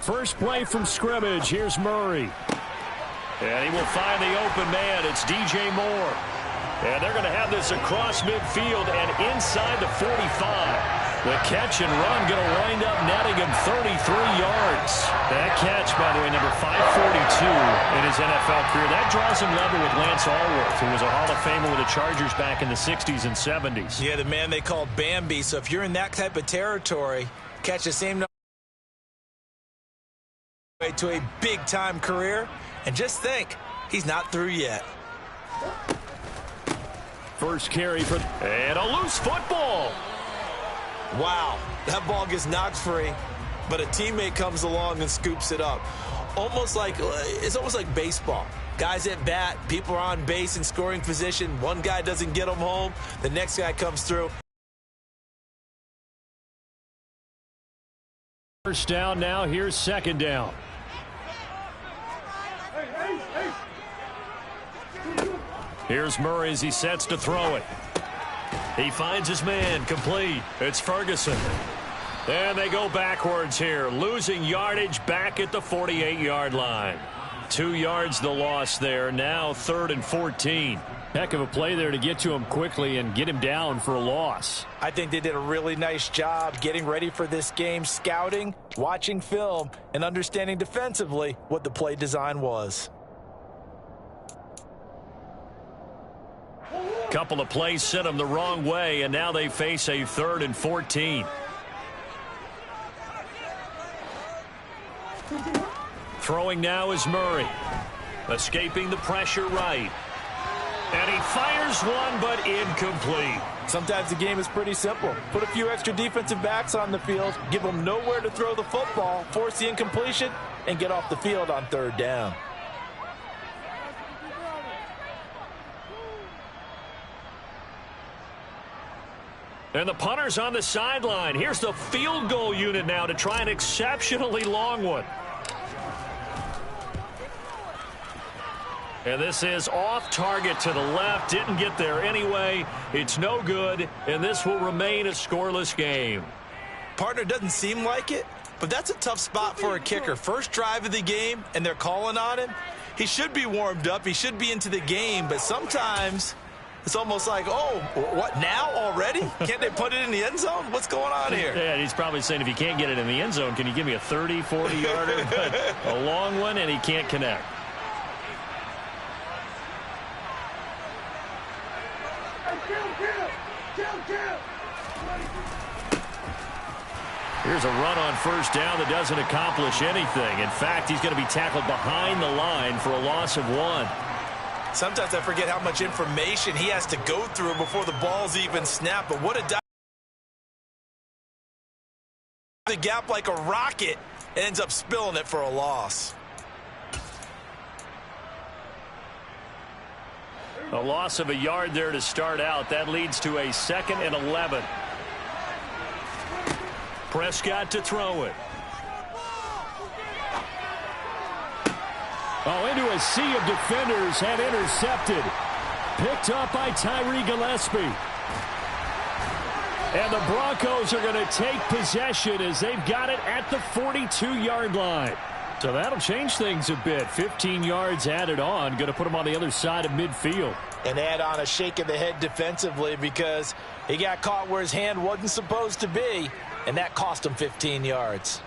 First play from scrimmage. Here's Murray. And he will find the open man. It's DJ Moore. And they're going to have this across midfield and inside the 45. The catch and run going to wind up netting him 33 yards. That catch, by the way, number 542 in his NFL career. That draws him level with Lance Allworth, who was a Hall of Famer with the Chargers back in the 60s and 70s. Yeah, the man they called Bambi. So if you're in that type of territory, catch the same number to a big-time career. And just think, he's not through yet. First carry for and a loose football. Wow, that ball gets knocked free, but a teammate comes along and scoops it up. It's almost like baseball. Guys at bat, people are on base in scoring position. One guy doesn't get them home, the next guy comes through. First down now, here's second down. Here's Murray as he sets to throw it. He finds his man, complete. It's Ferguson. And they go backwards here, losing yardage back at the 48-yard line. 2 yards the loss there, now 3rd and 14. Heck of a play there to get to him quickly and get him down for a loss. I think they did a really nice job getting ready for this game, scouting, watching film, and understanding defensively what the play design was. Couple of plays sent them the wrong way, and now they face a 3rd and 14. Throwing now is Murray. Escaping the pressure right. And he fires one, but incomplete. Sometimes the game is pretty simple. Put a few extra defensive backs on the field, give them nowhere to throw the football, force the incompletion, and get off the field on 3rd down. And the punter's on the sideline. Here's the field goal unit now to try an exceptionally long one. And this is off target to the left. Didn't get there anyway. It's no good, and this will remain a scoreless game. Partner, doesn't seem like it, but that's a tough spot for a kicker. First drive of the game, and they're calling on him. He should be warmed up. He should be into the game, but sometimes it's almost like, oh, what, now already? Can't they put it in the end zone? What's going on here? Yeah, he's probably saying, if you can't get it in the end zone, can you give me a 30, 40-yarder? But a long one, and he can't connect. Here's a run on first down that doesn't accomplish anything. In fact, he's going to be tackled behind the line for a loss of 1. Sometimes I forget how much information he has to go through before the ball's even snapped. But what a the gap like a rocket, ends up spilling it for a loss. A loss of a yard there to start out. That leads to a 2nd and 11. Prescott to throw it. Oh, into a sea of defenders and intercepted. Picked up by Tyree Gillespie. And the Broncos are going to take possession as they've got it at the 42-yard line. So that'll change things a bit. 15 yards added on. Going to put them on the other side of midfield. And add on a shake of the head defensively because he got caught where his hand wasn't supposed to be, and that cost him 15 yards.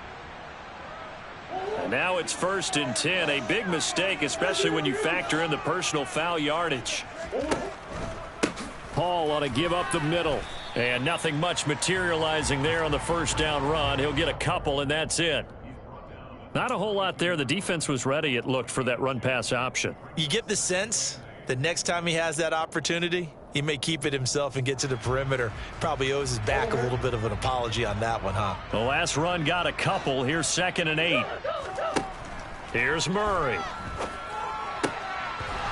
And now it's 1st and 10. A big mistake, especially when you factor in the personal foul yardage. Paul ought to give up the middle. And nothing much materializing there on the first down run. He'll get a couple, and that's it. Not a whole lot there. The defense was ready, it looked, for that run-pass option. You get the sense that next time he has that opportunity, he may keep it himself and get to the perimeter. Probably owes his back a little bit of an apology on that one, huh? The last run got a couple. Here's 2nd and 8. Here's Murray.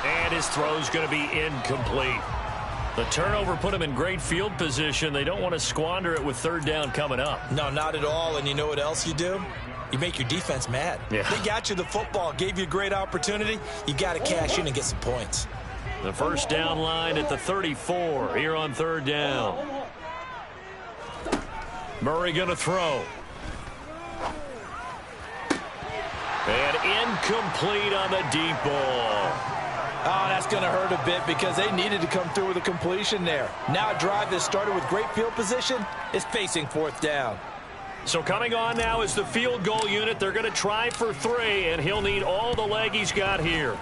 And his throw's going to be incomplete. The turnover put him in great field position. They don't want to squander it with 3rd down coming up. No, not at all. And you know what else you do? You make your defense mad. Yeah. They got you the football, gave you a great opportunity. You got to cash in and get some points. The first down line at the 34 here on third down. Murray going to throw. And incomplete on the deep ball. Oh, that's going to hurt a bit because they needed to come through with a completion there. Now a drive that started with great field position is facing fourth down. So coming on now is the field goal unit. They're going to try for 3, and he'll need all the leg he's got here.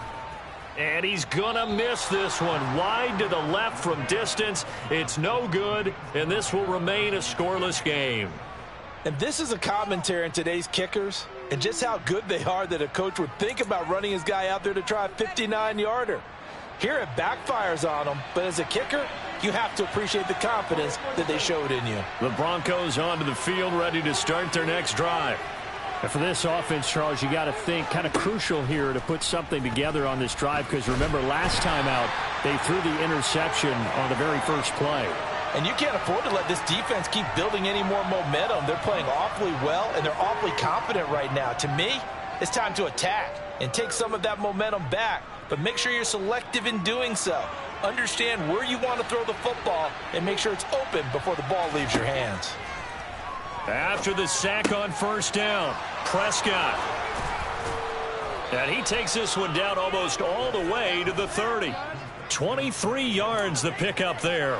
And he's going to miss this one. Wide to the left from distance. It's no good, and this will remain a scoreless game. And this is a commentary on today's kickers and just how good they are that a coach would think about running his guy out there to try a 59-yarder. Here it backfires on him, but as a kicker, you have to appreciate the confidence that they showed in you. The Broncos onto the field, ready to start their next drive. And for this offense, Charles, you got to think kind of crucial here to put something together on this drive, because remember last time out they threw the interception on the very first play. And you can't afford to let this defense keep building any more momentum. They're playing awfully well, and they're awfully confident right now. To me, it's time to attack and take some of that momentum back, but make sure you're selective in doing so. Understand where you want to throw the football and make sure it's open before the ball leaves your hands. After the sack on first down, Prescott. And he takes this one down almost all the way to the 30. 23 yards the pickup there.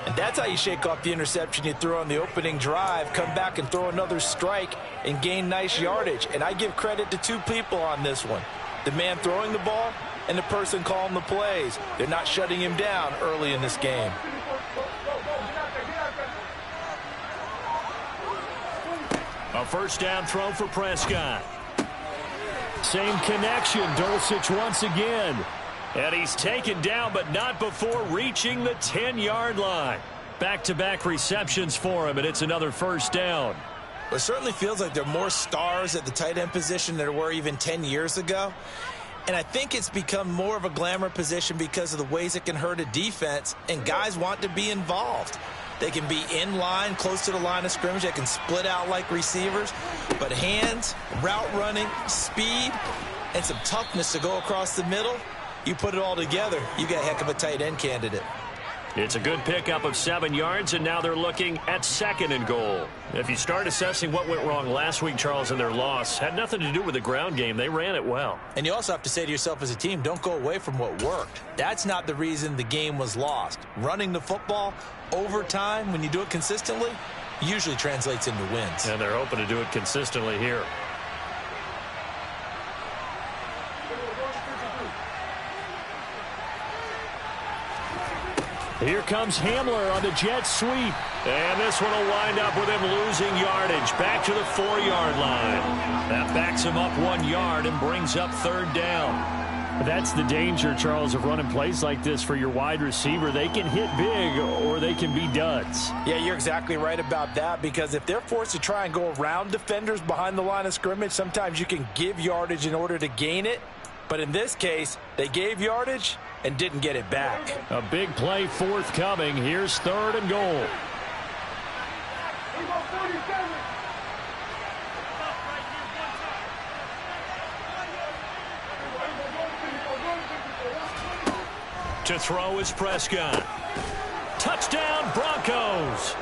And that's how you shake off the interception you threw on the opening drive, come back and throw another strike and gain nice yardage. And I give credit to 2 people on this one. The man throwing the ball and the person calling the plays. They're not shutting him down early in this game. A first down throw for Prescott. Same connection, Dulcich once again. And he's taken down, but not before reaching the 10-yard line. Back-to-back receptions for him, and it's another first down. Well, it certainly feels like there are more stars at the tight end position than there were even 10 years ago. And I think it's become more of a glamour position because of the ways it can hurt a defense, and guys want to be involved. They can be in line, close to the line of scrimmage. They can split out like receivers. But hands, route running, speed, and some toughness to go across the middle, you put it all together, you got a heck of a tight end candidate. It's a good pickup of 7 yards, and now they're looking at 2nd and goal. If you start assessing what went wrong last week, Charles, in their loss, had nothing to do with the ground game. They ran it well. And you also have to say to yourself as a team, don't go away from what worked. That's not the reason the game was lost. Running the football over time, when you do it consistently, usually translates into wins. And they're hoping to do it consistently here. Here comes Hamler on the jet sweep. And this one will wind up with him losing yardage. Back to the 4-yard line. That backs him up 1 yard and brings up 3rd down. That's the danger, Charles, of running plays like this for your wide receiver. They can hit big or they can be duds. Yeah, you're exactly right about that, because if they're forced to try and go around defenders behind the line of scrimmage, sometimes you can give yardage in order to gain it. But in this case, they gave yardage and didn't get it back. A big play forthcoming. Here's 3rd and goal. To throw is Prescott. Touchdown, Broncos.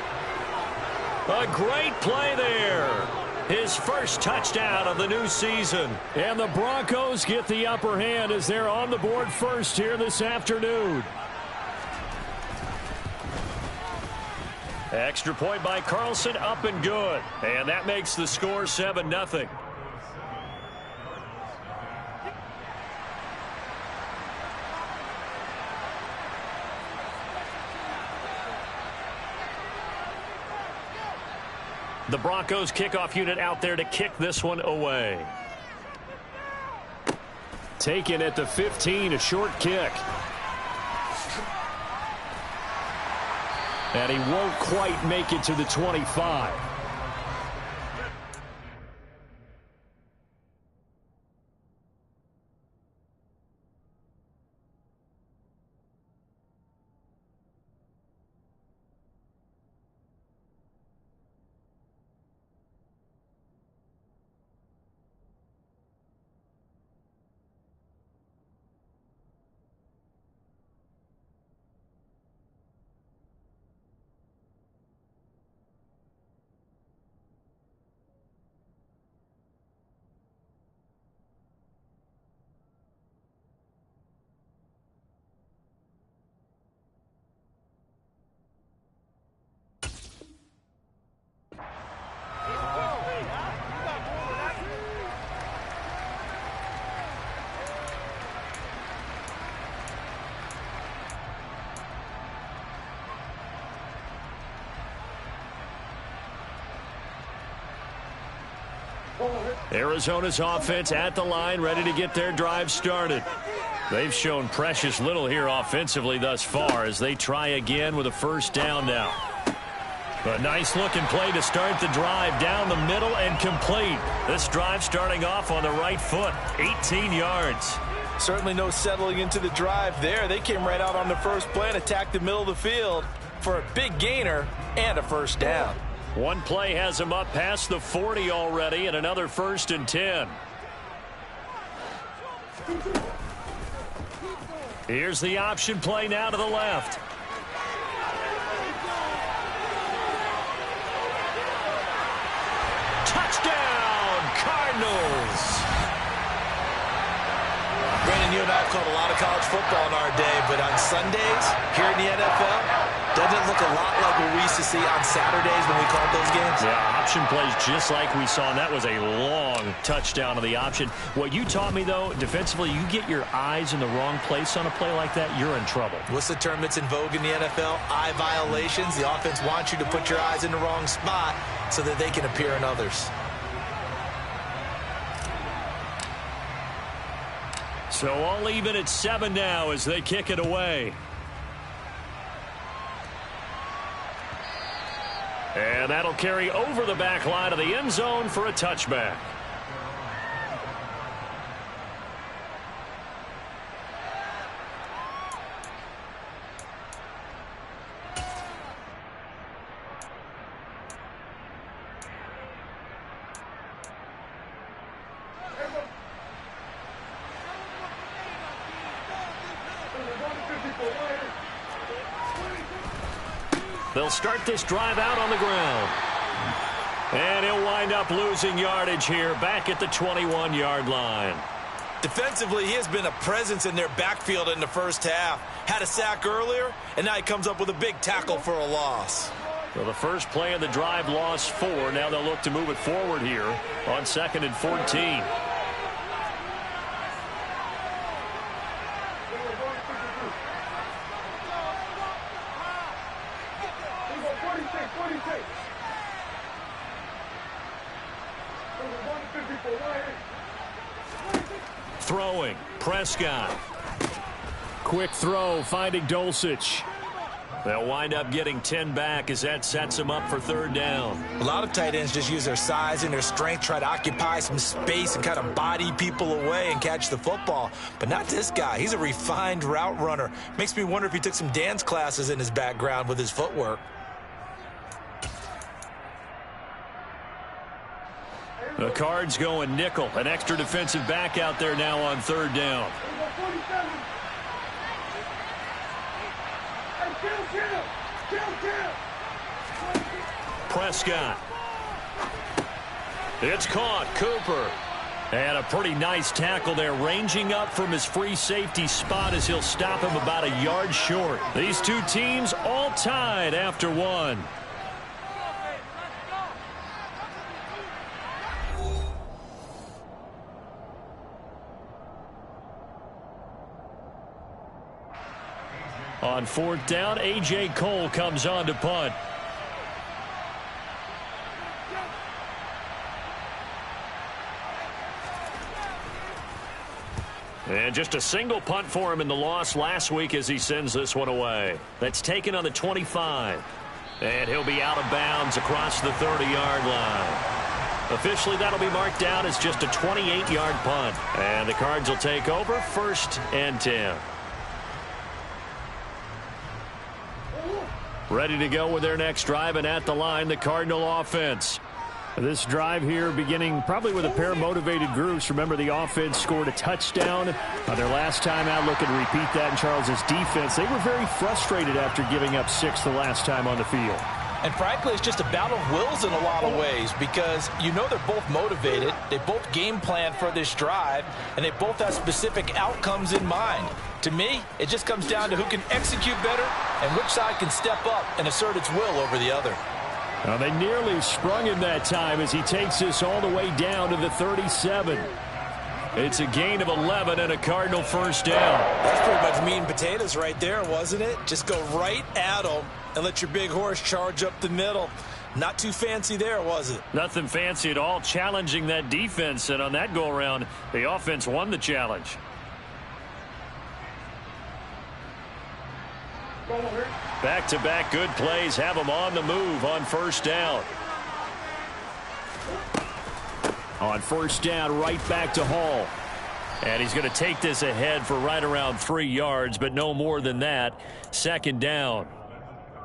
A great play there. His first touchdown of the new season. And the Broncos get the upper hand as they're on the board first here this afternoon. Extra point by Carlson, up and good. And that makes the score 7-0. The Broncos kickoff unit out there to kick this one away. Taken at the 15, a short kick. And he won't quite make it to the 25. Arizona's offense at the line, ready to get their drive started. They've shown precious little here offensively thus far as they try again with a first down now. A nice-looking play to start the drive down the middle and complete. This drive starting off on the right foot, 18 yards. Certainly no settling into the drive there. They came right out on the first play and attacked the middle of the field for a big gainer and a first down. One play has him up past the 40 already, and another 1st and 10. Here's the option play now to the left. Touchdown, Cardinals! Brandon, you and I have called a lot of college football in our day, but on Sundays here in the NFL, doesn't it look a lot like what we used to see on Saturdays when we called those games? Yeah, option plays just like we saw, and that was a long touchdown of the option. What you taught me, though, defensively, you get your eyes in the wrong place on a play like that, you're in trouble. What's the term that's in vogue in the NFL? Eye violations. The offense wants you to put your eyes in the wrong spot so that they can appear in others. So all even at 7 now as they kick it away. And that'll carry over the back line of the end zone for a touchback. They'll start this drive out on the ground. And he'll wind up losing yardage here back at the 21-yard line. Defensively, he has been a presence in their backfield in the first half. Had a sack earlier, and now he comes up with a big tackle for a loss. So the first play of the drive lost 4. Now they'll look to move it forward here on 2nd and 14. Throwing, Prescott. Quick throw, finding Dulcich. They'll wind up getting 10 back as that sets them up for 3rd down. A lot of tight ends just use their size and their strength, try to occupy some space and kind of body people away and catch the football. But not this guy. He's a refined route runner. Makes me wonder if he took some dance classes in his background with his footwork. The Cards going nickel. An extra defensive back out there now on 3rd down. Prescott. It's caught. Cooper. And a pretty nice tackle there, ranging up from his free safety spot as he'll stop him about a yard short. These two teams all tied after 1. On 4th down, A.J. Cole comes on to punt. And just a single punt for him in the loss last week as he sends this one away. That's taken on the 25. And he'll be out of bounds across the 30-yard line. Officially, that'll be marked down as just a 28-yard punt. And the Cards will take over 1st and 10. Ready to go with their next drive, and at the line, the Cardinal offense. This drive here beginning probably with a pair of motivated groups. Remember, the offense scored a touchdown on their last time out. Looking to repeat that in Charles's defense. They were very frustrated after giving up 6 the last time on the field. And frankly, it's just a battle of wills in a lot of ways because you know they're both motivated. They both game plan for this drive, and they both have specific outcomes in mind. To me, it just comes down to who can execute better and which side can step up and assert its will over the other. Well, they nearly sprung him that time as he takes this all the way down to the 37. It's a gain of 11 and a Cardinal first down. That's pretty much meat and potatoes right there, wasn't it? Just go right at them and let your big horse charge up the middle. Not too fancy there, was it? Nothing fancy at all, challenging that defense, and on that go-around, the offense won the challenge. Back-to-back good plays have them on the move on first down. On first down, right back to Hall. And he's going to take this ahead for right around 3 yards, but no more than that. Second down.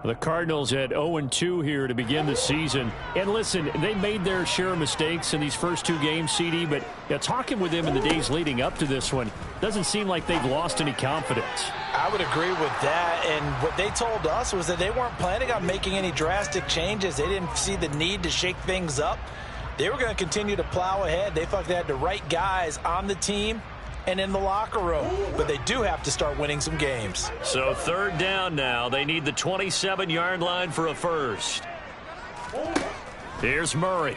The Cardinals at 0-2 here to begin the season. And listen, they made their share of mistakes in these first 2 games, CD, but talking with them in the days leading up to this one, doesn't seem like they've lost any confidence. I would agree with that, and what they told us was that they weren't planning on making any drastic changes. They didn't see the need to shake things up. They were going to continue to plow ahead. They felt they had the right guys on the team and in the locker room, but they do have to start winning some games. So third down now. They need the 27-yard line for a first. Here's Murray.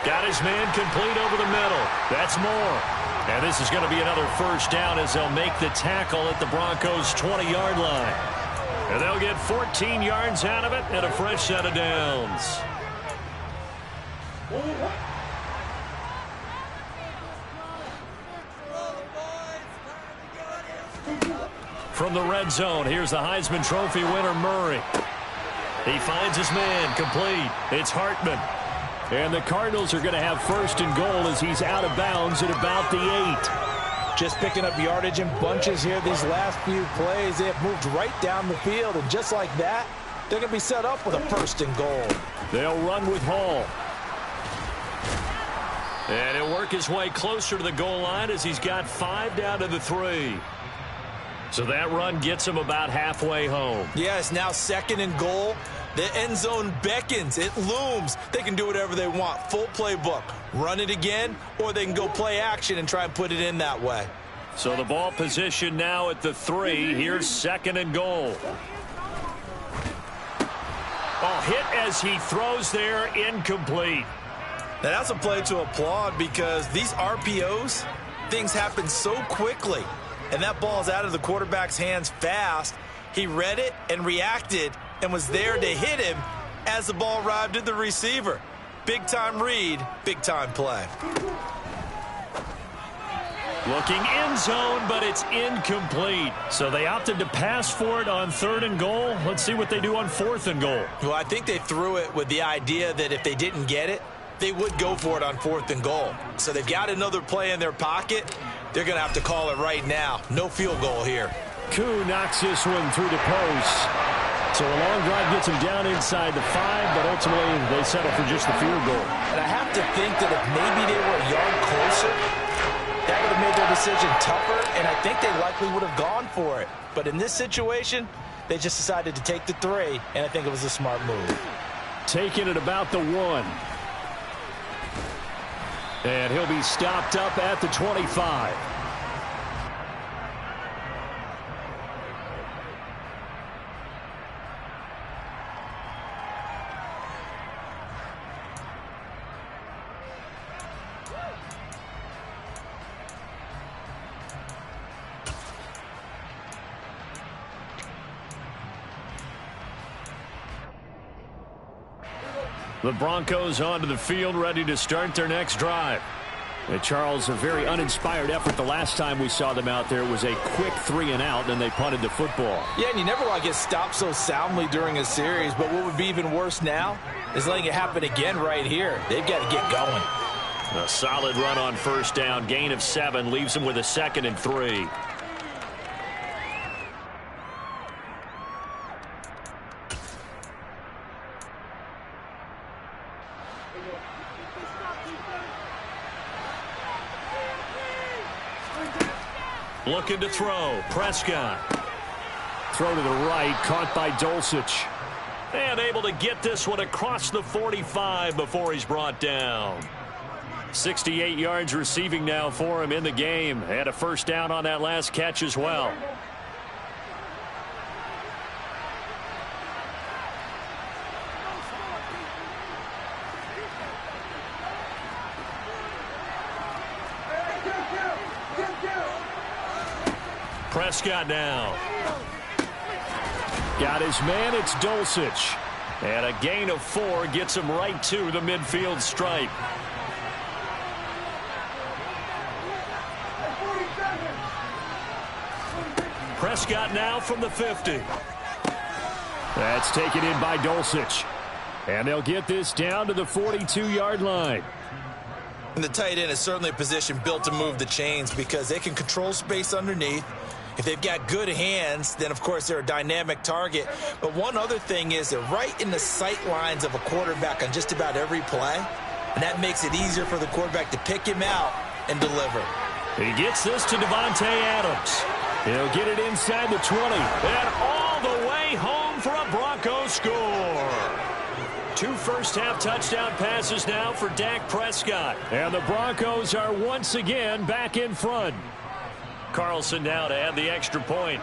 Got his man complete over the middle. That's Moore. And this is going to be another first down as they'll make the tackle at the Broncos' 20-yard line. And they'll get 14 yards out of it and a fresh set of downs. From the red zone, here's the Heisman Trophy winner, Murray. He finds his man, complete. It's Hartman. And the Cardinals are going to have first and goal as he's out of bounds at about the 8. Just picking up yardage in bunches here these last few plays. They have moved right down the field, and just like that, they're going to be set up with a first and goal. They'll run with Hall. And he'll work his way closer to the goal line as he's got 5 down to the 3. So that run gets him about halfway home. Yeah, it's now second and goal. The end zone beckons. It looms. They can do whatever they want. Full playbook. Run it again, or they can go play action and try and put it in that way. So the ball position now at the 3. Here's second and goal. Oh, hit as he throws there, incomplete. Now that's a play to applaud because these RPOs, things happen so quickly. And that ball's out of the quarterback's hands fast. He read it and reacted and was there to hit him as the ball arrived at the receiver. Big-time read, big-time play. Looking end zone, but it's incomplete. So they opted to pass for it on third and goal. Let's see what they do on fourth and goal. Well, I think they threw it with the idea that if they didn't get it, they would go for it on fourth and goal. So they've got another play in their pocket. They're going to have to call it right now. No field goal here. Koo knocks this one through the post. So a long drive gets him down inside the 5, but ultimately they settle for just the field goal. And I have to think that if maybe they were a yard closer, that would have made their decision tougher, and I think they likely would have gone for it. But in this situation, they just decided to take the 3, and I think it was a smart move. Taking it about the 1. And he'll be stopped up at the 25. The Broncos onto the field, ready to start their next drive. And Charles, a very uninspired effort the last time we saw them out there. It was a quick 3 and out, and they punted the football. Yeah, and you never want to get stopped so soundly during a series, but what would be even worse now is letting it happen again right here. They've got to get going. A solid run on first down, gain of 7, leaves them with a 2nd and 3. Looking to throw. Prescott. Throw to the right, caught by Dulcich. And able to get this one across the 45 before he's brought down. 68 yards receiving now for him in the game. Had a first down on that last catch as well. Prescott now. Got his man, it's Dulcich. And a gain of 4 gets him right to the midfield stripe. Prescott now from the 50. That's taken in by Dulcich. And they'll get this down to the 42-yard line. And the tight end is certainly a position built to move the chains because they can control space underneath. If they've got good hands, then, of course, they're a dynamic target. But one other thing is they're right in the sight lines of a quarterback on just about every play. And that makes it easier for the quarterback to pick him out and deliver. He gets this to Devontae Adams. He'll get it inside the 20. And all the way home for a Broncos score. 2 first-half touchdown passes now for Dak Prescott. And the Broncos are once again back in front. Carlson now to add the extra point.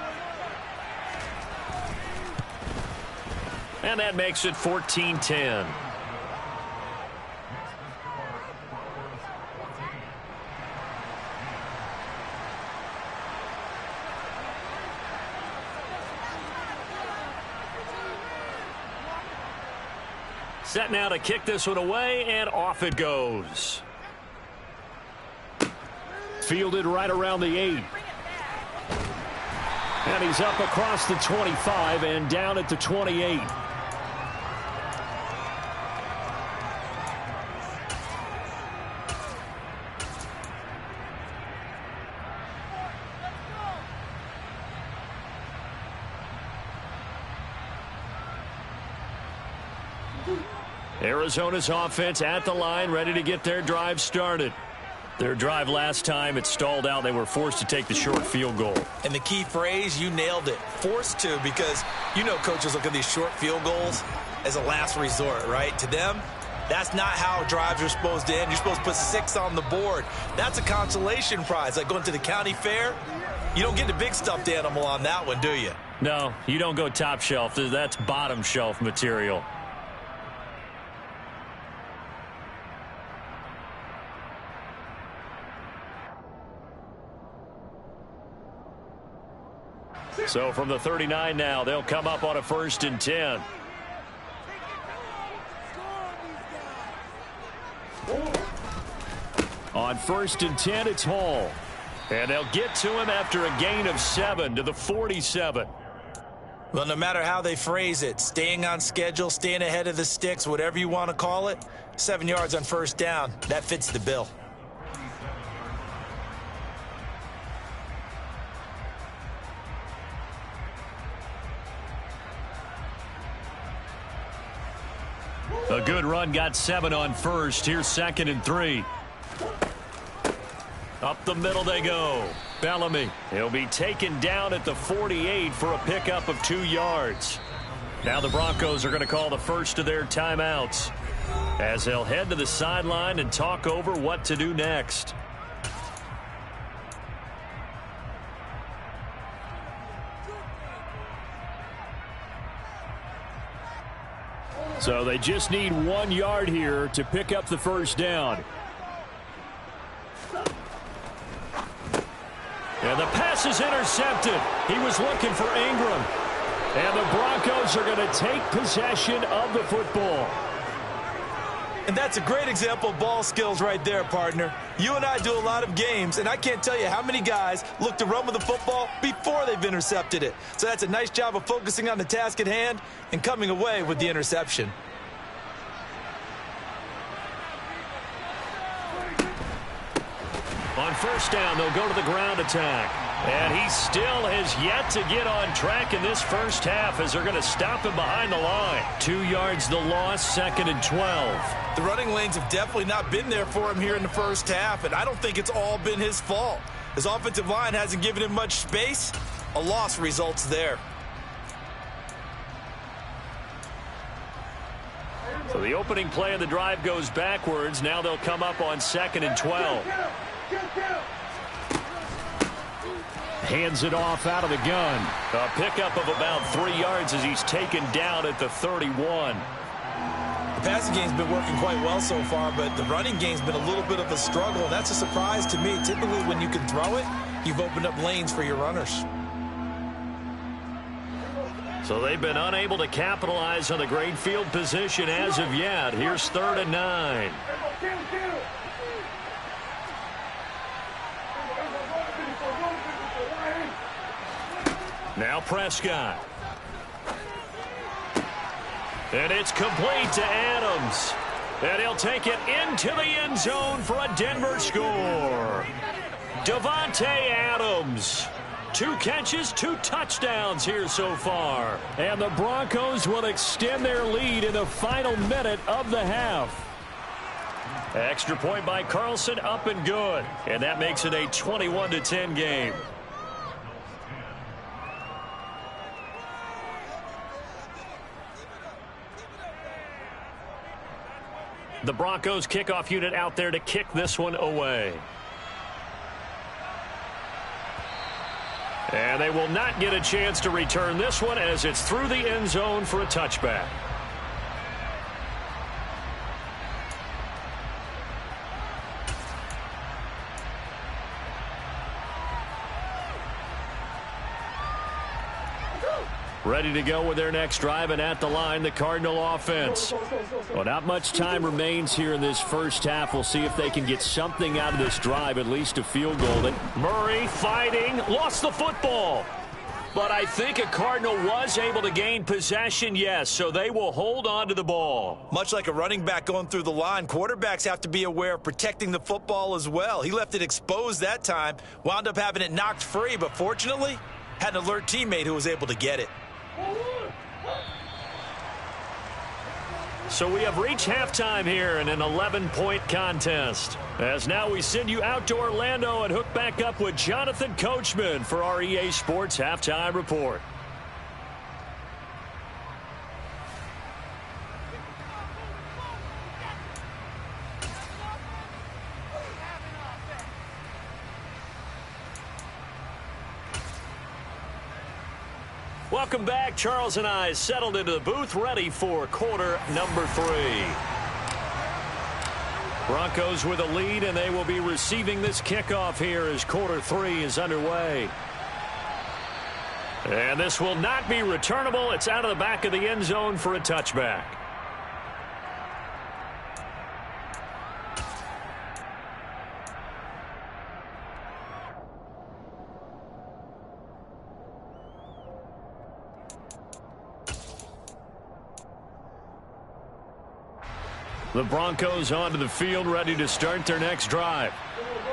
And that makes it 14-10. Set now to kick this one away, and off it goes. Fielded right around the 8. And he's up across the 25 and down at the 28. Arizona's offense at the line, ready to get their drive started. Their drive last time, it stalled out. They were forced to take the short field goal. And the key phrase, you nailed it, forced to, because you know coaches look at these short field goals as a last resort, right? To them, that's not how drives are supposed to end. You're supposed to put 6 on the board. That's a consolation prize. Like going to the county fair, you don't get the big stuffed animal on that one, do you? No, you don't go top shelf. That's bottom shelf material. So from the 39 now, they'll come up on a 1st and 10. On 1st and 10, it's Hall. And they'll get to him after a gain of 7 to the 47. Well, no matter how they phrase it, staying on schedule, staying ahead of the sticks, whatever you want to call it, 7 yards on 1st down, that fits the bill. A good run got 7 on 1st. Here's 2nd and 3. Up the middle they go. Bellamy. He'll be taken down at the 48 for a pickup of 2 yards. Now the Broncos are going to call the first of their timeouts as they'll head to the sideline and talk over what to do next. So they just need 1 yard here to pick up the 1st down. And the pass is intercepted. He was looking for Ingram. And the Broncos are going to take possession of the football. And that's a great example of ball skills right there, partner. You and I do a lot of games, and I can't tell you how many guys look to run with the football before they've intercepted it. So that's a nice job of focusing on the task at hand and coming away with the interception. On 1st down, they'll go to the ground attack. And he still has yet to get on track in this 1st half as they're going to stop him behind the line. 2 yards the loss, 2nd and 12. The running lanes have definitely not been there for him here in the 1st half, and I don't think it's all been his fault. His offensive line hasn't given him much space. A loss results there. So the opening play of the drive goes backwards. Now they'll come up on 2nd and 12. Hands it off out of the gun. A pickup of about 3 yards as he's taken down at the 31. The passing game's been working quite well so far, but the running game's been a little bit of a struggle, and that's a surprise to me. Typically, when you can throw it, you've opened up lanes for your runners. So they've been unable to capitalize on the great field position as of yet. Here's 3rd and 9. Now Prescott. And it's complete to Adams. And he'll take it into the end zone for a Denver score. Davante Adams. 2 catches, 2 touchdowns here so far. And the Broncos will extend their lead in the final minute of the half. Extra point by Carlson, up and good. And that makes it a 21-10 game. The Broncos kickoff unit out there to kick this one away. And they will not get a chance to return this one as it's through the end zone for a touchback. Ready to go with their next drive, and at the line, the Cardinal offense. Well, not much time remains here in this first half. We'll see if they can get something out of this drive, at least a field goal. Murray fighting, lost the football. But I think a Cardinal was able to gain possession, yes, so they will hold on to the ball. Much like a running back going through the line, quarterbacks have to be aware of protecting the football as well. He left it exposed that time, wound up having it knocked free, but fortunately, had an alert teammate who was able to get it. So we have reached halftime here in an 11-point contest. As now we send you out to Orlando and hook back up with Jonathan Coachman for our EA Sports Halftime Report. Welcome back. Charles and I settled into the booth, ready for quarter number 3. Broncos with a lead, and they will be receiving this kickoff here as quarter 3 is underway. And this will not be returnable. It's out of the back of the end zone for a touchback. The Broncos onto the field, ready to start their next drive.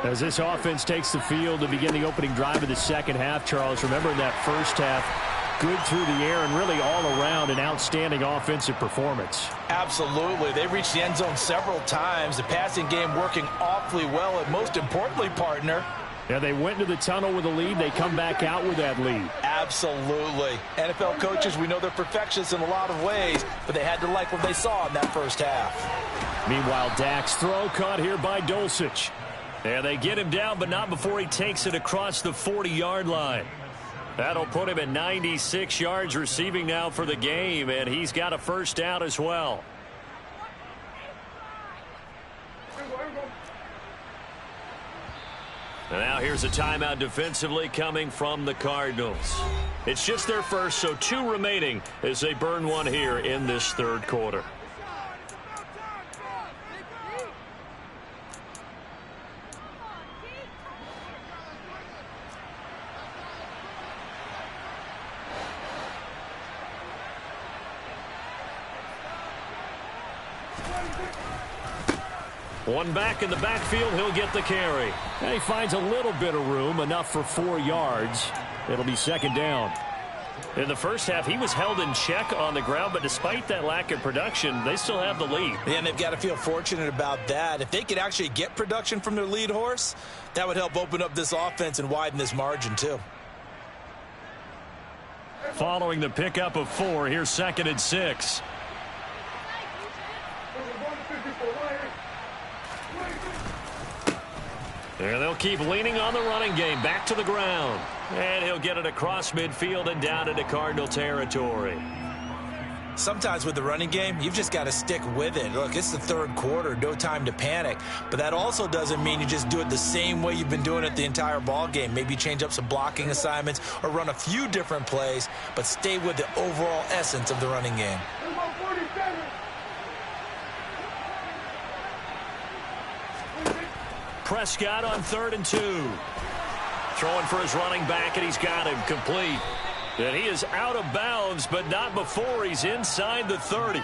As this offense takes the field to begin the opening drive of the second half, Charles, remember in that first half, good through the air and really all around an outstanding offensive performance. Absolutely. They reached the end zone several times. The passing game working awfully well, and most importantly, partner, yeah, they went into the tunnel with a lead. They come back out with that lead. Absolutely. NFL coaches, we know they're perfectionists in a lot of ways, but they had to like what they saw in that first half. Meanwhile, Dak's throw caught here by Dulcich. And they get him down, but not before he takes it across the 40-yard line. That'll put him at 96 yards receiving now for the game, and he's got a first down as well. And now here's a timeout defensively coming from the Cardinals. It's just their first, so 2 remaining as they burn one here in this third quarter. One back in the backfield, he'll get the carry. And he finds a little bit of room, enough for 4 yards. It'll be second down. In the first half, he was held in check on the ground, but despite that lack of production, they still have the lead. And they've got to feel fortunate about that. If they could actually get production from their lead horse, that would help open up this offense and widen this margin too. Following the pickup of 4, here's 2nd and 6. And they'll keep leaning on the running game. Back to the ground. And he'll get it across midfield and down into Cardinal territory. Sometimes with the running game, you've just got to stick with it. Look, it's the third quarter, no time to panic. But that also doesn't mean you just do it the same way you've been doing it the entire ball game. Maybe change up some blocking assignments or run a few different plays, but stay with the overall essence of the running game. Prescott on 3rd and 2. Throwing for his running back, and he's got him complete. And he is out of bounds, but not before he's inside the 30.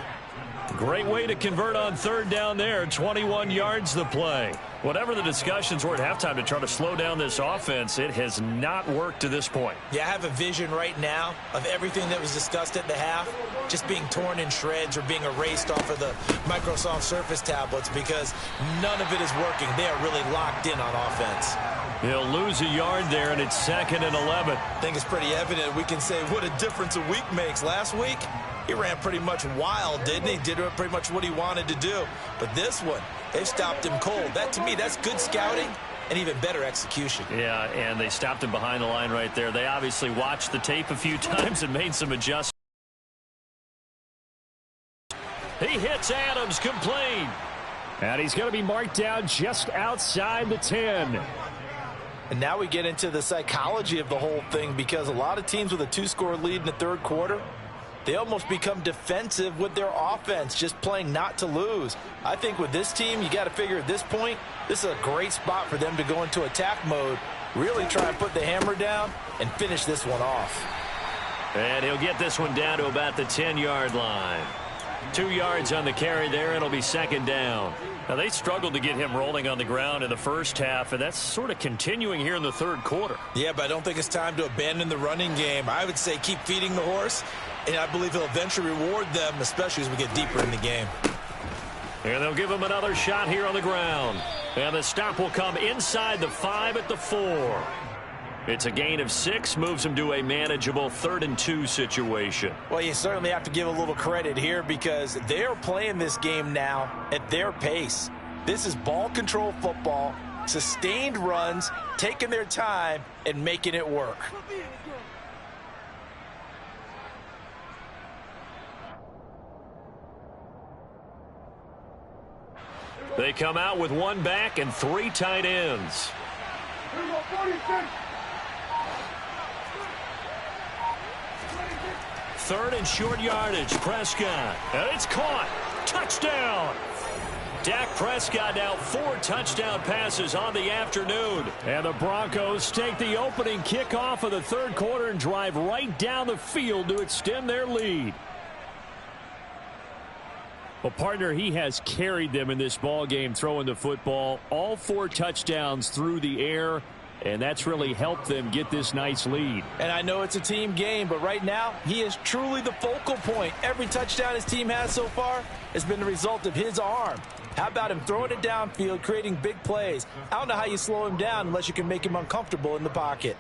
Great way to convert on 3rd down there. 21 yards the play. Whatever the discussions were at halftime to try to slow down this offense, it has not worked to this point. Yeah, I have a vision right now of everything that was discussed at the half just being torn in shreds or being erased off of the Microsoft Surface tablets because none of it is working. They are really locked in on offense. He'll lose a yard there, and it's 2nd and 11. I think it's pretty evident. We can say what a difference a week makes. Last week, he ran pretty much wild, didn't he? Did pretty much what he wanted to do. But this one, they've stopped him cold. That, to me, that's good scouting and even better execution. Yeah, and they stopped him behind the line right there. They obviously watched the tape a few times and made some adjustments. He hits Adams, complete. And he's going to be marked down just outside the 10. And now we get into the psychology of the whole thing because a lot of teams with a 2-score lead in the third quarter, they almost become defensive with their offense, just playing not to lose. I think with this team, you got to figure at this point, this is a great spot for them to go into attack mode, really try and put the hammer down and finish this one off. And he'll get this one down to about the 10-yard line. 2 yards on the carry there, and it'll be 2nd down. Now, they struggled to get him rolling on the ground in the first half, and that's sort of continuing here in the third quarter. Yeah, but I don't think it's time to abandon the running game. I would say keep feeding the horse, and I believe he'll eventually reward them, especially as we get deeper in the game. And they'll give him another shot here on the ground. And the stop will come inside the 5 at the 4. It's a gain of 6, moves him to a manageable 3rd and 2 situation. Well, you certainly have to give a little credit here because they are playing this game now at their pace. This is ball control football, sustained runs, taking their time, and making it work. They come out with 1 back and 3 tight ends. 3rd and short yardage. Prescott. And it's caught. Touchdown. Dak Prescott now 4 touchdown passes on the afternoon. And the Broncos take the opening kickoff of the third quarter and drive right down the field to extend their lead. Well, partner, he has carried them in this ball game throwing the football. All 4 touchdowns through the air. And that's really helped them get this nice lead. And I know it's a team game, but right now, he is truly the focal point. Every touchdown his team has so far has been the result of his arm. How about him throwing it downfield, creating big plays? I don't know how you slow him down unless you can make him uncomfortable in the pocket.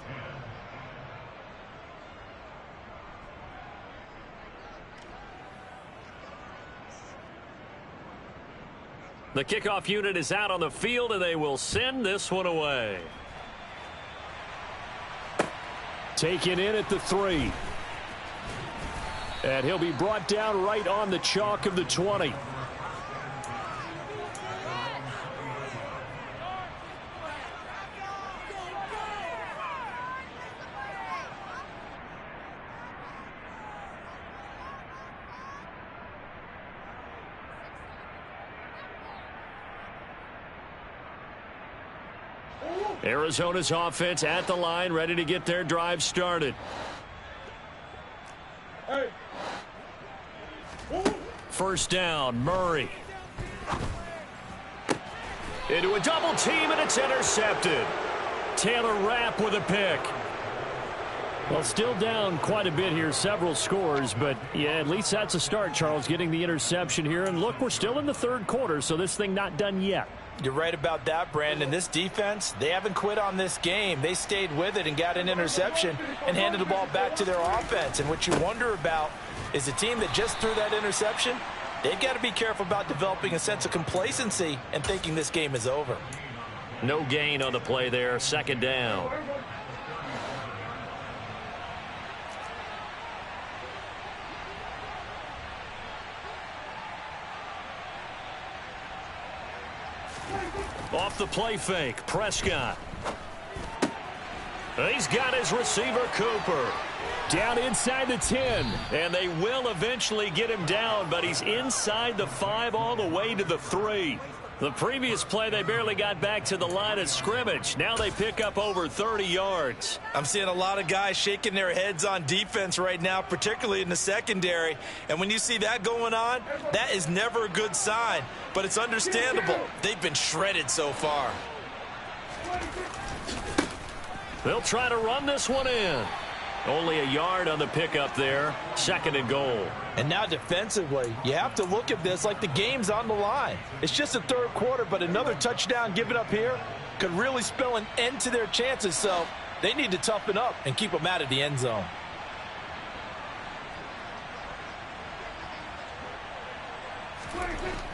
The kickoff unit is out on the field, and they will send this one away. Taken in at the 3. And he'll be brought down right on the chalk of the 20. Arizona's offense at the line, ready to get their drive started. First down, Murray. Into a double team, and it's intercepted. Taylor Rapp with a pick. Well, still down quite a bit here, several scores, but yeah, at least that's a start, Charles, getting the interception here. And look, we're still in the third quarter, so this thing not done yet. You're right about that, Brandon. This defense, they haven't quit on this game. They stayed with it and got an interception and handed the ball back to their offense. And what you wonder about is a team that just threw that interception, they've got to be careful about developing a sense of complacency and thinking this game is over. No gain on the play there, 2nd down. Off the play fake, Prescott. He's got his receiver, Cooper. Down inside the 10. And they will eventually get him down, but he's inside the 5 all the way to the 3. The previous play, they barely got back to the line of scrimmage. Now they pick up over 30 yards. I'm seeing a lot of guys shaking their heads on defense right now, particularly in the secondary. And when you see that going on, that is never a good sign. But it's understandable. They've been shredded so far. They'll try to run this one in. Only a yard on the pickup there. 2nd and goal. And now defensively, you have to look at this like the game's on the line. It's just the 3rd quarter, but another touchdown given up here could really spell an end to their chances. So they need to toughen up and keep them out of the end zone.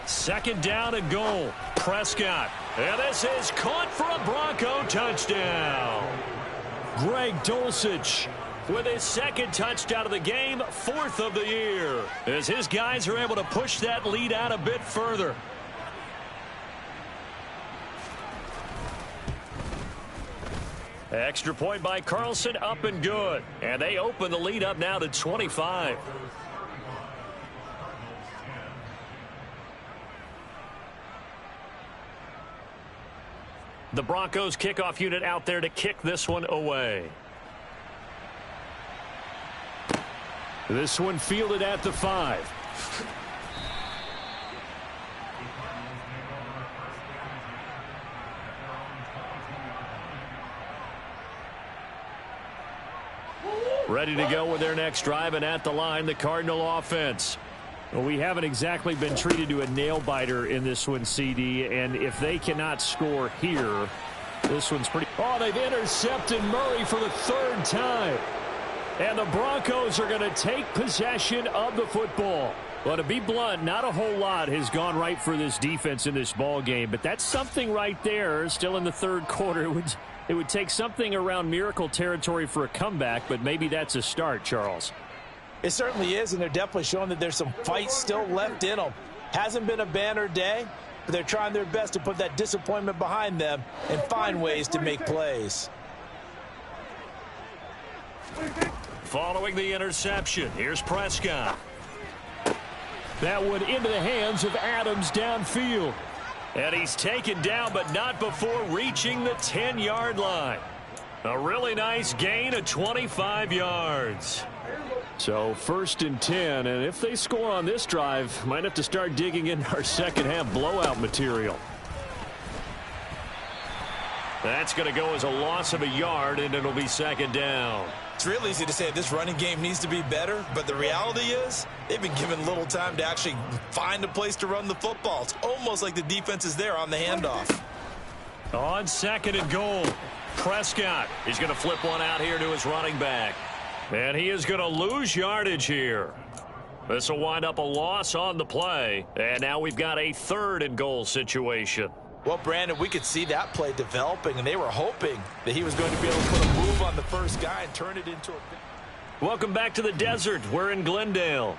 Second down and goal. Prescott. And this is caught for a Bronco touchdown. Greg Dulcich with his 2nd touchdown of the game, 4th of the year, as his guys are able to push that lead out a bit further. Extra point by Carlson, up and good. And they open the lead up now to 25. The Broncos kickoff unit out there to kick this one away. This one fielded at the 5. Ready to go with their next drive, and at the line, the Cardinal offense. Well, we haven't exactly been treated to a nail-biter in this one, CD, and if they cannot score here, this one's pretty... Oh, they've intercepted Murray for the 3rd time. And the Broncos are going to take possession of the football. Well, to be blunt, not a whole lot has gone right for this defense in this ball game, but that's something right there. Still in the 3rd quarter. It would take something around miracle territory for a comeback, but maybe that's a start, Charles. It certainly is, and they're definitely showing that there's some fight still left in them. Hasn't been a banner day, but they're trying their best to put that disappointment behind them and find ways to make plays. Following the interception, here's Prescott. That one into the hands of Adams downfield. And he's taken down, but not before reaching the 10-yard line. A really nice gain of 25 yards. So 1st and 10, and if they score on this drive, might have to start digging in our second half blowout material. That's going to go as a loss of a yard, and it'll be 2nd down. It's real easy to say this running game needs to be better, but the reality is they've been given little time to actually find a place to run the football. It's almost like the defense is there on the handoff. On 2nd and goal, Prescott. He's going to flip one out here to his running back. And he is going to lose yardage here. This will wind up a loss on the play. And now we've got a 3rd and goal situation. Well, Brandon, we could see that play developing, and they were hoping that he was going to be able to put a move on the first guy and turn it into a... Welcome back to the desert. We're in Glendale.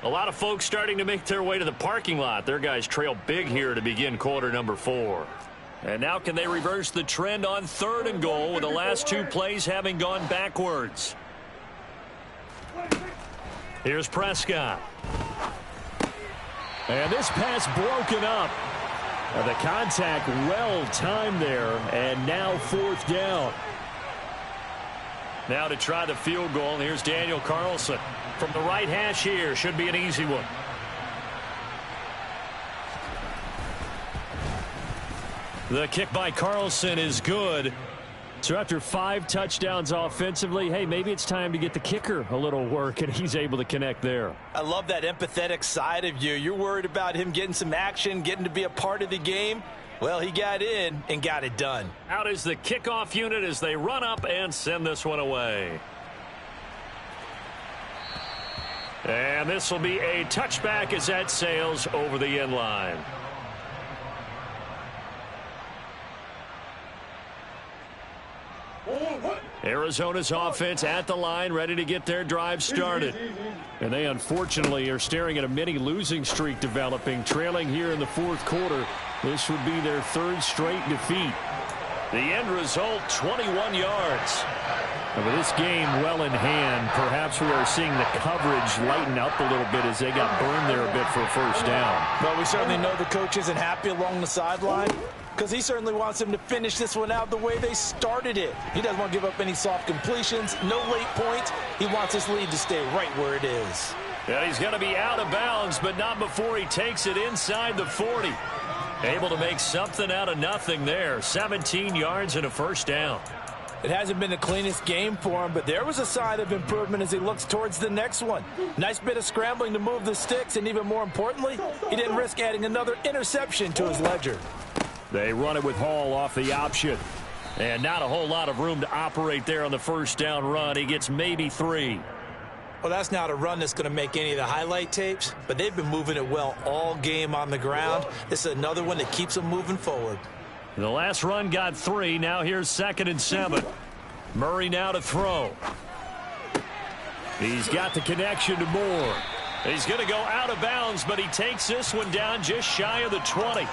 A lot of folks starting to make their way to the parking lot. Their guys trail big here to begin quarter number 4. And now can they reverse the trend on 3rd and goal with the last 2 plays having gone backwards? Here's Prescott. And this pass broken up. The contact well timed there, and now 4th down. Now to try the field goal, and here's Daniel Carlson. From the right hash here, should be an easy one. The kick by Carlson is good. So after 5 touchdowns offensively, hey, maybe it's time to get the kicker a little work, and he's able to connect there. I love that empathetic side of you. You're worried about him getting some action, getting to be a part of the game. Well, he got in and got it done. Out is the kickoff unit as they run up and send this one away. And this will be a touchback as that sails over the end line. Arizona's offense at the line, ready to get their drive started. And they unfortunately are staring at a mini losing streak developing, trailing here in the 4th quarter. This would be their third straight defeat. The end result, 21 yards. And with this game well in hand, perhaps we are seeing the coverage lighten up a little bit as they got burned there a bit for a first down. Well, we certainly know the coach isn't happy along the sideline because he certainly wants them to finish this one out the way they started it. He doesn't want to give up any soft completions, no late points. He wants his lead to stay right where it is. Yeah, he's going to be out of bounds, but not before he takes it inside the 40. Able to make something out of nothing there. 17 yards and a first down. It hasn't been the cleanest game for him, but there was a sign of improvement as he looks towards the next one. Nice bit of scrambling to move the sticks, and even more importantly, he didn't risk adding another interception to his ledger. They run it with Hall off the option. And not a whole lot of room to operate there on the first down run. He gets maybe 3. Well, that's not a run that's going to make any of the highlight tapes, but they've been moving it well all game on the ground. This is another one that keeps them moving forward. The last run got 3. Now here's 2nd and 7. Murray now to throw. He's got the connection to Moore. He's going to go out of bounds, but he takes this one down just shy of the 20.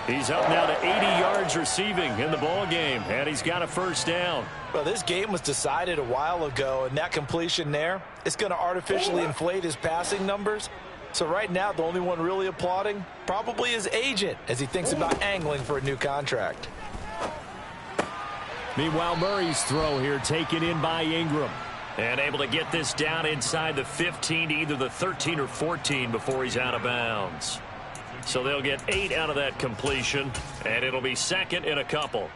He's up now to 80 yards receiving in the ball game, and he's got a first down. Well, this game was decided a while ago, and that completion there, it's going to artificially inflate his passing numbers. So right now, the only one really applauding probably his agent as he thinks about angling for a new contract. Meanwhile, Murray's throw here taken in by Ingram. And able to get this down inside the 15 to either the 13 or 14 before he's out of bounds. So they'll get 8 out of that completion, and it'll be 2nd and a couple.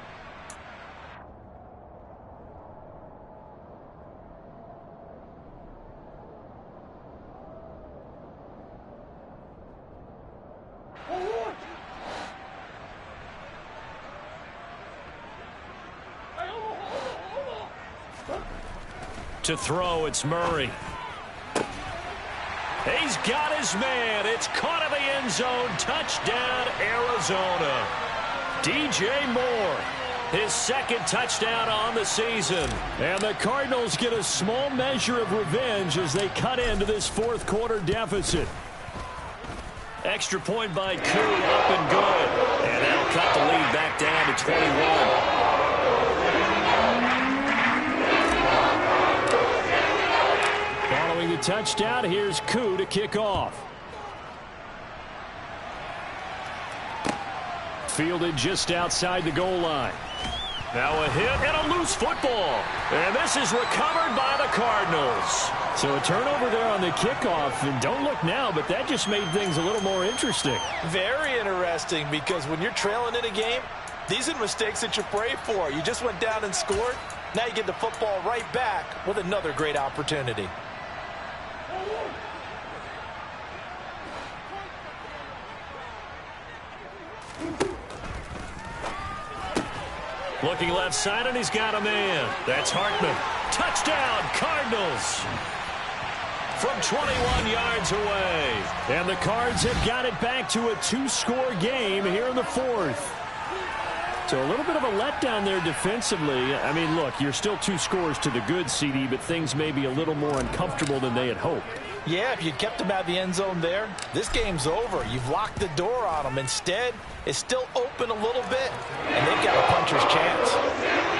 To throw, it's Murray. He's got his man. It's caught in the end zone. Touchdown, Arizona. DJ Moore, his 2nd touchdown on the season. And the Cardinals get a small measure of revenge as they cut into this 4th quarter deficit. Extra point by Koo, up and good. And that'll cut the lead back down to 21. Following the touchdown, here's Koo to kick off. Fielded just outside the goal line. Now a hit and a loose football. And this is recovered by the Cardinals. So a turnover there on the kickoff. And don't look now, but that just made things a little more interesting. Very interesting, because when you're trailing in a game, these are mistakes that you pray for. You just went down and scored. Now you get the football right back with another great opportunity. Looking left side, and he's got a man. That's Hartman. Touchdown, Cardinals. From 21 yards away. And the Cards have got it back to a 2-score game here in the 4th. So a little bit of a letdown there defensively. I mean, look, you're still 2 scores to the good, CD, but things may be a little more uncomfortable than they had hoped. Yeah, if you'd kept them out of the end zone there, this game's over. You've locked the door on them. Instead, it's still open a little bit, and they've got a puncher's chance.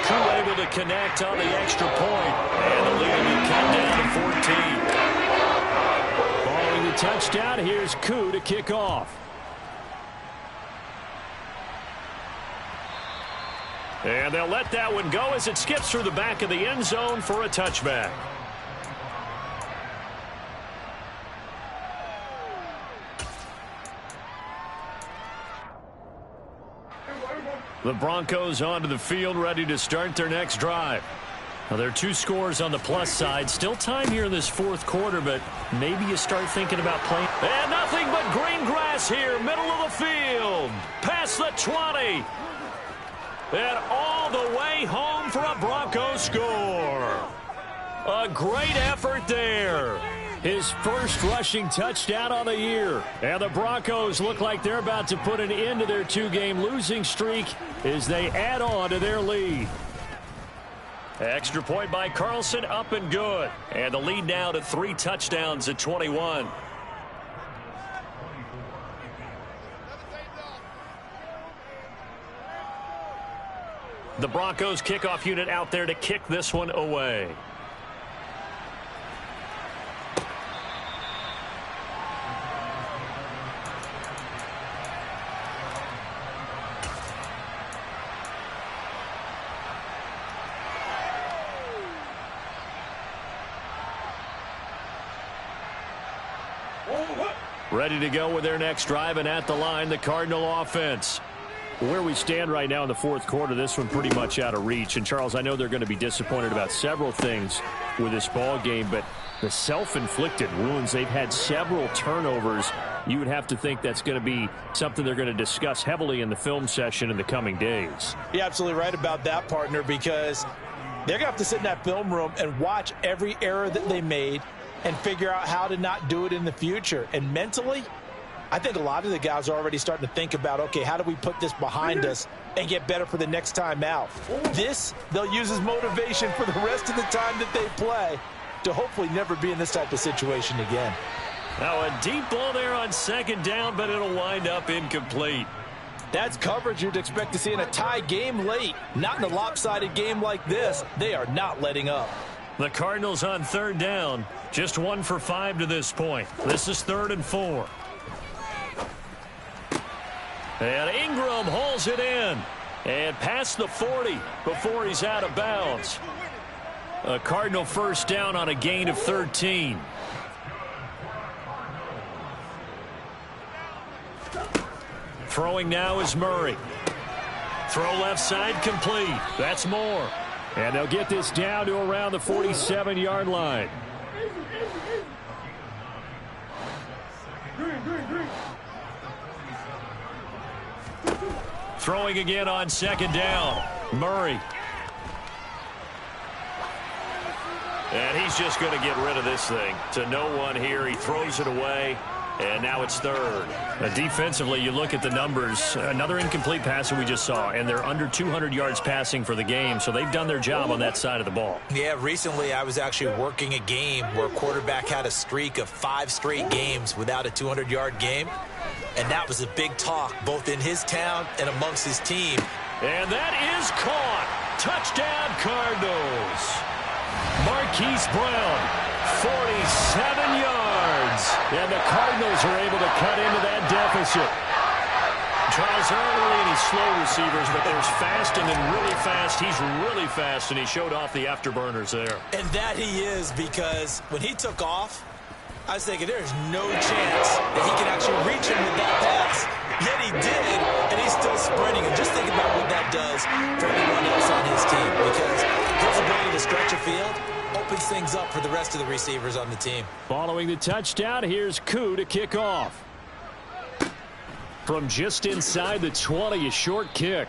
Koo able to connect on the extra point, and the lead will cut down to 14. Following the touchdown, here's Koo to kick off. And they'll let that one go as it skips through the back of the end zone for a touchback. The Broncos onto the field, ready to start their next drive. Now, there are 2 scores on the plus side. Still time here in this 4th quarter, but maybe you start thinking about playing. And nothing but green grass here, middle of the field. Past the 20. And all the way home for a Bronco score. A great effort there. His first rushing touchdown on the year. And the Broncos look like they're about to put an end to their 2-game losing streak as they add on to their lead. Extra point by Carlson, up and good. And the lead now to 3 touchdowns at 21. The Broncos kickoff unit out there to kick this one away. Ready to go with their next drive, and at the line, the Cardinal offense. Where we stand right now in the fourth quarter, this one pretty much out of reach. And, Charles, I know they're going to be disappointed about several things with this ball game, but the self-inflicted wounds, they've had several turnovers. You would have to think that's going to be something they're going to discuss heavily in the film session in the coming days. You're absolutely right about that, partner, because they're going to have to sit in that film room and watch every error that they made and figure out how to not do it in the future. And mentally, I think a lot of the guys are already starting to think about, okay, how do we put this behind us and get better for the next time out? This, they'll use as motivation for the rest of the time that they play to hopefully never be in this type of situation again. Now a deep ball there on second down, but it'll wind up incomplete. That's coverage you'd expect to see in a tie game late. Not in a lopsided game like this. They are not letting up. The Cardinals on third down, just 1 for 5 to this point. This is 3rd and 4. And Ingram hauls it in and past the 40 before he's out of bounds. A Cardinal first down on a gain of 13. Throwing now is Murray. Throw left side complete. That's Moore. And they'll get this down to around the 47-yard line. Throwing again on second down. Murray. And he's just going to get rid of this thing to no one here. He throws it away. And now it's 3rd. Defensively, you look at the numbers. Another incomplete pass that we just saw, and they're under 200 yards passing for the game, so they've done their job on that side of the ball. Yeah, recently I was actually working a game where a quarterback had a streak of 5 straight games without a 200-yard game, and that was a big talk both in his town and amongst his team. And that is caught. Touchdown, Cardinals. Marquise Brown, 47 yards. And the Cardinals are able to cut into that deficit. Charles, there aren't really any slow receivers, but there's fast and then really fast. He's really fast, and he showed off the afterburners there. And that he is, because when he took off, I was thinking there's no chance that he can actually reach him with that pass. Yet he did, and he's still sprinting. And just think about what that does for everyone else on his team, because his ability to stretch a field opens things up for the rest of the receivers on the team. Following the touchdown, here's Koo to kick off. From just inside the 20, a short kick.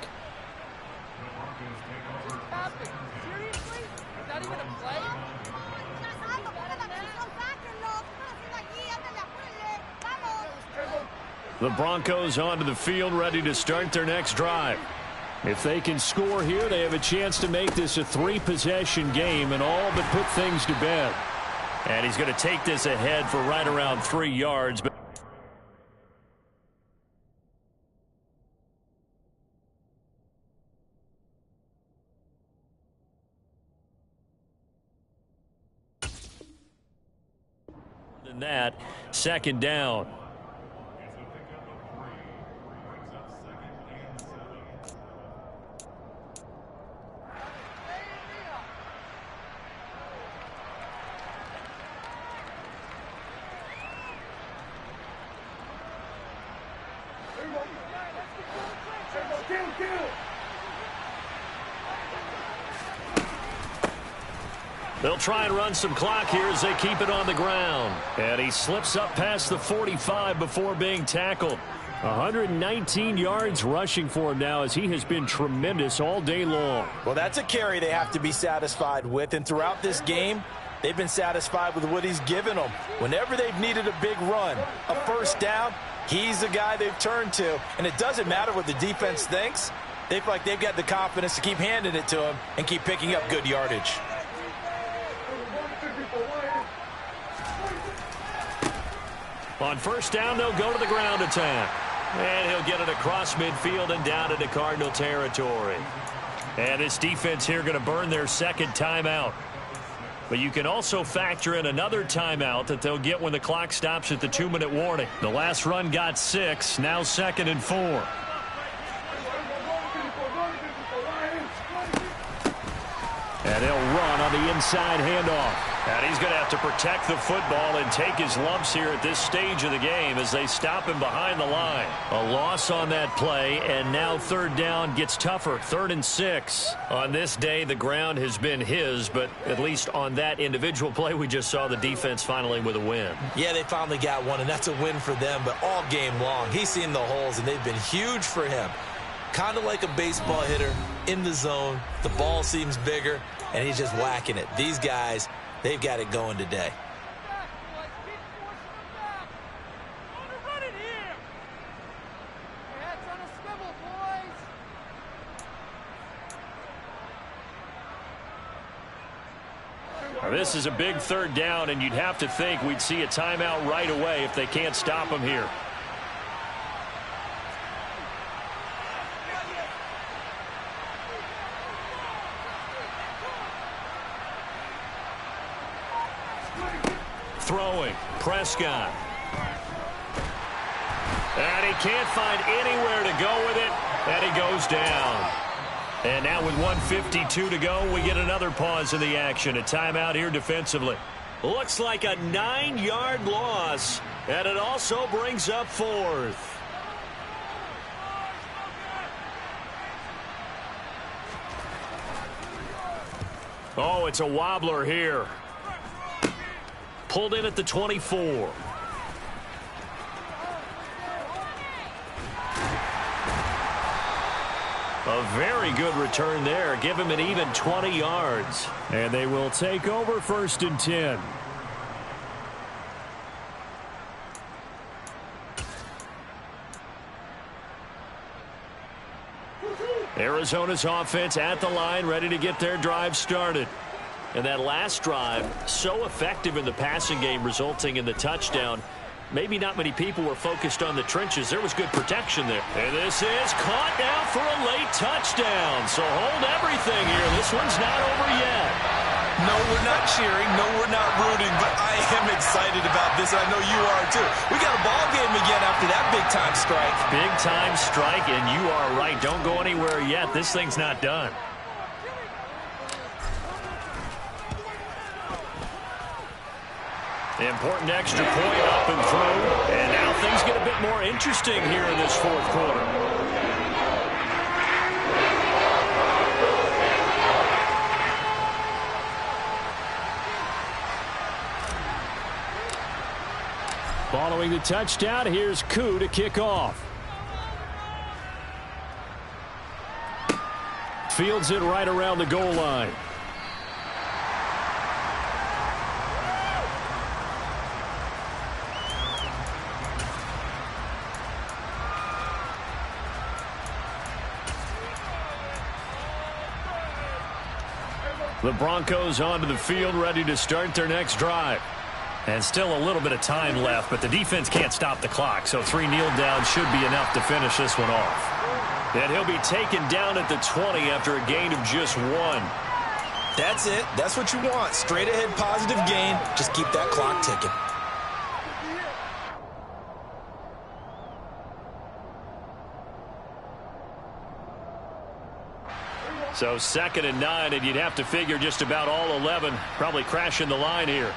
The Broncos onto the field, ready to start their next drive. If they can score here, they have a chance to make this a 3-possession game and all but put things to bed. And he's going to take this ahead for right around 3 yards. But than that, second down. They'll try and run some clock here as they keep it on the ground. And he slips up past the 45 before being tackled. 119 yards rushing for him now, as he has been tremendous all day long. Well, that's a carry they have to be satisfied with. And throughout this game, they've been satisfied with what he's given them. Whenever they've needed a big run, a first down, he's the guy they've turned to. And it doesn't matter what the defense thinks. They feel like they've got the confidence to keep handing it to him and keep picking up good yardage. On first down, they'll go to the ground attack. And he'll get it across midfield and down into Cardinal territory. And this defense here going to burn their second timeout. But you can also factor in another timeout that they'll get when the clock stops at the 2-minute warning. The last run got 6, now 2nd and 4. And they'll run on the inside handoff. And he's going to have to protect the football and take his lumps here at this stage of the game as they stop him behind the line. A loss on that play, and now 3rd down gets tougher. 3rd and 6. On this day, the ground has been his, but at least on that individual play, we just saw the defense finally with a win. Yeah, they finally got one, and that's a win for them, but all game long, he's seen the holes, and they've been huge for him. Kind of like a baseball hitter in the zone. The ball seems bigger, and he's just whacking it. These guys, they've got it going today. Now, this is a big 3rd down, and you'd have to think we'd see a timeout right away if they can't stop him here. Throwing, Prescott. And he can't find anywhere to go with it, and he goes down. And now with 1:52 to go, we get another pause in the action. A timeout here defensively. Looks like a 9-yard loss, and it also brings up 4th. Oh, it's a wobbler here. Pulled in at the 24. A very good return there. Give him an even 20 yards. And they will take over 1st and 10. Arizona's offense at the line, ready to get their drive started. And that last drive, so effective in the passing game, resulting in the touchdown. Maybe not many people were focused on the trenches. There was good protection there. And this is caught now for a late touchdown. So hold everything here. This one's not over yet. No, we're not cheering. No, we're not rooting. But I am excited about this. I know you are, too. We got a ball game again after that big-time strike. Big-time strike, and you are right. Don't go anywhere yet. This thing's not done. Important extra point up and through. And now things get a bit more interesting here in this 4th quarter. Following the touchdown, here's Koo to kick off. Fields it right around the goal line. The Broncos onto the field, ready to start their next drive. And still a little bit of time left, but the defense can't stop the clock, so 3 kneel downs should be enough to finish this one off. And he'll be taken down at the 20 after a gain of just 1. That's it. That's what you want. Straight ahead positive gain. Just keep that clock ticking. So 2nd and 9, and you'd have to figure just about all 11 probably crashing the line here.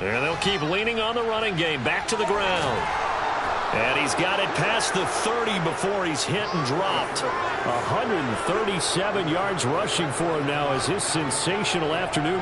And they'll keep leaning on the running game. Back to the ground. And he's got it past the 30 before he's hit and dropped. 137 yards rushing for him now as his sensational afternoon